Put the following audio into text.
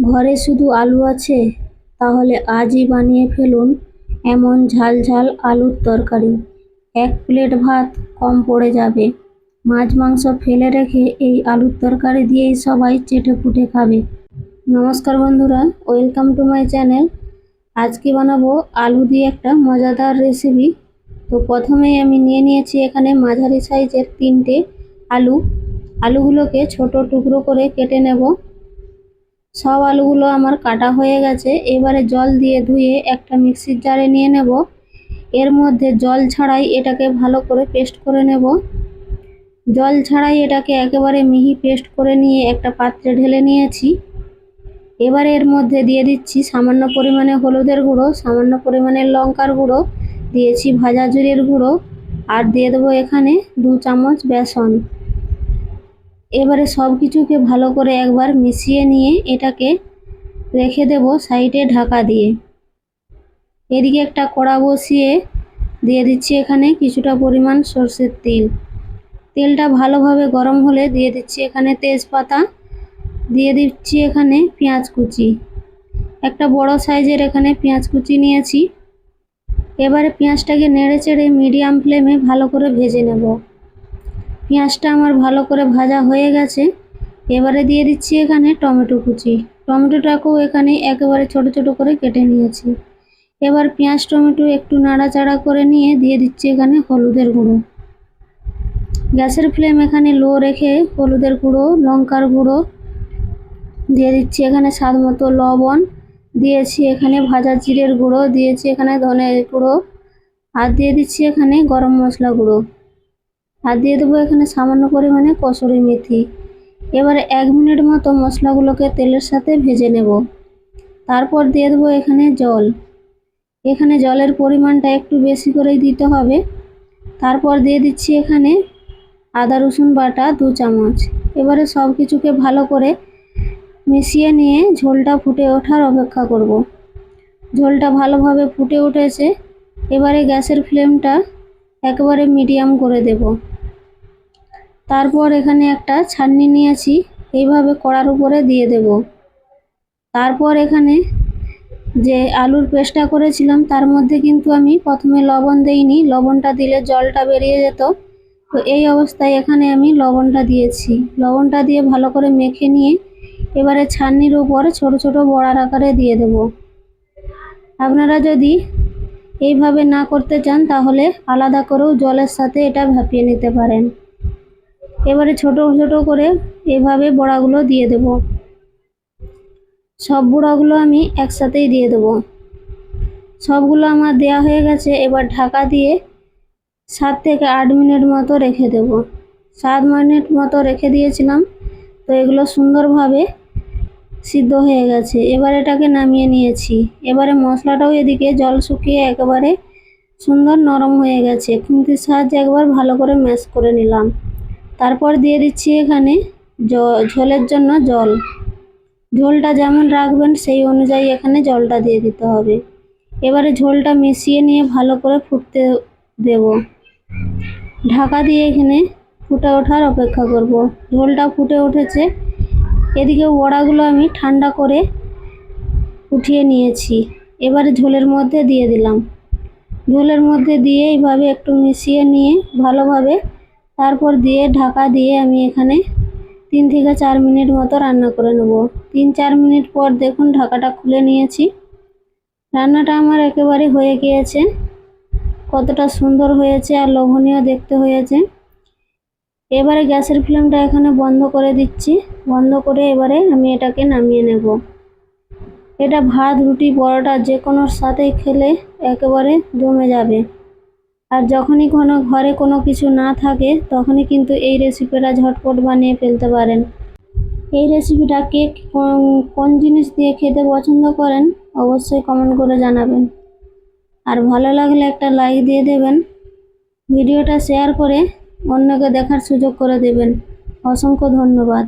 ঘরে শুধু আলু আছে, তাহলে আজই বানিয়ে ফেলুন এমন ঝাল ঝাল আলুর তরকারি। এক প্লেট ভাত কম পড়ে যাবে। মাছ মাংস ফেলে রেখে এই আলুর তরকারি দিয়েই সবাই চেটে পুটে খাবে। নমস্কার বন্ধুরা, ওয়েলকাম টু মাই চ্যানেল। আজকে বানাবো আলু দিয়ে একটা মজাদার রেসিপি। তো প্রথমেই আমি নিয়ে নিয়েছি এখানে মাঝারি সাইজের 3টে আলু। আলুগুলোকে ছোট টুকরো করে কেটে নেব। সব আলুগুলো আমার কাটা হয়ে গেছে। এবারে জল দিয়ে ধুয়ে একটা মিক্সির জারে নিয়ে নেব। এর মধ্যে জল ছাড়াই এটাকে ভালো করে পেস্ট করে নেব। জল ছাড়াই এটাকে একেবারে মিহি পেস্ট করে নিয়ে একটা পাত্রে ঢেলে নিয়েছি। এবারে এর মধ্যে দিয়ে দিচ্ছি সামান্য পরিমাণে হলুদের গুঁড়ো, সামান্য পরিমাণে লঙ্কার গুঁড়ো, দিয়েছি ভাজা জিরের গুঁড়ো, আর দিয়ে দেবো এখানে 2 চামচ বেসন। এবারে সব কিছুকে ভালো করে একবার মিশিয়ে নিয়ে এটাকে রেখে দেব সাইডে ঢাকা দিয়ে। এদিকে একটা কড়া বসিয়ে দিয়ে দিচ্ছি এখানে কিছুটা পরিমাণ সরষের তেল। তেলটা ভালোভাবে গরম হলে দিয়ে দিচ্ছি এখানে তেজপাতা, দিয়ে দিচ্ছি এখানে পেঁয়াজ কুচি। একটা বড় সাইজের এখানে পেঁয়াজ কুচি নিয়েছি। এবারে পেঁয়াজটাকে নেড়ে চেড়ে মিডিয়াম ফ্লেমে ভালো করে ভেজে নেব। পেঁয়াজটা আমার ভালো করে ভাজা হয়ে গেছে। এবারে দিয়ে দিচ্ছি এখানে টমেটো কুচি। টমেটোটাকেও এখানে একেবারে ছোট ছোট করে কেটে নিয়েছি। এবার পেঁয়াজ টমেটো একটু নাড়াচাড়া করে নিয়ে দিয়ে দিচ্ছি এখানে হলুদের গুঁড়ো। গ্যাসের ফ্লেম এখানে লো রেখে হলুদের গুঁড়ো, লঙ্কার গুঁড়ো, দিয়ে দিচ্ছি এখানে স্বাদ মতো লবণ, দিয়েছি এখানে ভাজা জিরের গুঁড়ো, দিয়েছি এখানে ধনের গুঁড়ো, আর দিয়ে দিচ্ছি এখানে গরম মশলা গুঁড়ো, আর দিয়ে দেবো এখানে সামান্য পরিমাণে কসুরি মেথি। এবারে 1 মিনিট মতো মশলাগুলোকে তেলের সাথে ভেজে নেব। তারপর দিয়ে দেবো এখানে জল। এখানে জলের পরিমাণটা একটু বেশি করেই দিতে হবে। তারপর দিয়ে দিচ্ছি এখানে আদা রসুন বাটা 2 চামচ। এবারে সব কিছুকে ভালো করে মিশিয়ে নিয়ে ঝোলটা ফুটে ওঠার অপেক্ষা করব। ঝোলটা ভালোভাবে ফুটে উঠেছে। এবারে গ্যাসের ফ্লেমটা একেবারে মিডিয়াম করে দেব। তারপর এখানে একটা ছাঁকনি নিয়েছি, এইভাবে কড়ার উপরে দিয়ে দেব। তারপর এখানে যে আলুর পেস্টটা করেছিলাম তার মধ্যে কিন্তু আমি প্রথমে লবণ দেইনি, লবণটা দিলে জলটা বেরিয়ে যেত। তো এই অবস্থায় এখানে আমি লবণটা দিয়েছি। লবণটা দিয়ে ভালো করে মেখে নিয়ে এবারে ছাঁকনির উপর ছোট ছোট বড়ার আকারে দিয়ে দেব। আপনারা যদি এইভাবে না করতে চান তাহলে আলাদা করেও জলের সাথে এটা ভাপিয়ে নিতে পারেন। এবারে ছোট ছোট করে এভাবে বড়াগুলো দিয়ে দেব। সব বড়াগুলো আমি একসাথেই দিয়ে দেব। সবগুলো আমার দেয়া হয়ে গেছে। এবার ঢাকা দিয়ে 7 থেকে 8 মিনিট মতো রেখে দেব। 7 মিনিট মতো রেখে দিয়েছিলাম। তো এগুলো সুন্দরভাবে সিদ্ধ হয়ে গেছে। এবার এটাকে নামিয়ে নিয়েছি। এবারে মশলাটাও এদিকে জল শুকিয়ে একেবারে সুন্দর নরম হয়ে গেছে। খুন্তির সাহায্যে একবার ভালো করে ম্যাশ করে নিলাম। তারপর দিয়ে দিচ্ছি এখানে ঝোলের জন্য জল। ঝোলটা যেমন রাখবেন সেই অনুযায়ী এখানে জলটা দিয়ে দিতে হবে। এবারে ঝোলটা মিশিয়ে নিয়ে ভালো করে ফুটতে দেব। ঢাকা দিয়ে এখানে ফুটে ওঠার অপেক্ষা করব। ঝোলটা ফুটে উঠেছে। এদিকে বড়াগুলো আমি ঠান্ডা করে উঠিয়ে নিয়েছি। এবারে ঝোলের মধ্যে দিয়ে দিলাম। ঝোলের মধ্যে দিয়ে এইভাবে একটু মিশিয়ে নিয়ে ভালোভাবে তারপর দিয়ে ঢাকা দিয়ে আমি এখানে 3 থেকে 4 মিনিট মতো রান্না করে নেব। 3-4 মিনিট পর দেখুন ঢাকাটা খুলে নিয়েছি। রান্নাটা আমার একেবারে হয়ে গিয়েছে। কতটা সুন্দর হয়েছে আর লোভনীয় দেখতে হয়েছে। এবারে গ্যাসের ফ্লেমটা এখানে বন্ধ করে দিচ্ছি। বন্ধ করে এবারে আমি এটাকে নামিয়ে নেব। এটা ভাত, রুটি, পরোটা যে কোনোর সাথেই খেলে একেবারে জমে যাবে। আর যখনই ঘরে কোনো কিছু না থাকে তখনই কিন্তু এই রেসিপিটা ঝটপট বানিয়ে ফেলতে পারেন। এই রেসিপিটা কে কোন জিনিস দিয়ে খেতে পছন্দ করেন অবশ্যই কমেন্ট করে জানাবেন। আর ভালো লাগলে একটা লাইক দিয়ে দেবেন। ভিডিওটা শেয়ার করে অন্যকে দেখার সুযোগ করে দেবেন। অসংখ্য ধন্যবাদ।